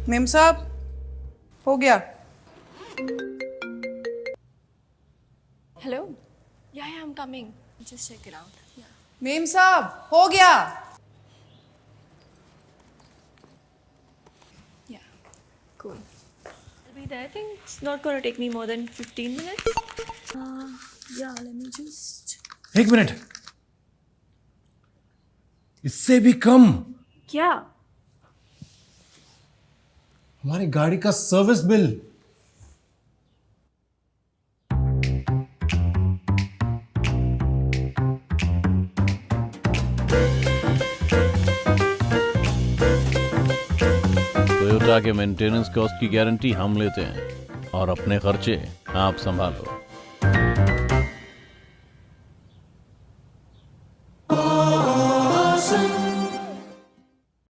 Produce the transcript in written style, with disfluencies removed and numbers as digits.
Ma'am साहब हो गया। Hello? Yeah, I'm coming. Just check it out. Yeah. Ma'am साहब हो गया। Yeah. Cool. I'll be there. I think it's not going to take me more than 15 minutes. Yeah, let me just. एक minute, इससे भी कम। क्या? हमारी गाड़ी का सर्विस बिल। टोयोटा के मेंटेनेंस कॉस्ट की गारंटी हम लेते हैं और अपने खर्चे आप संभालो।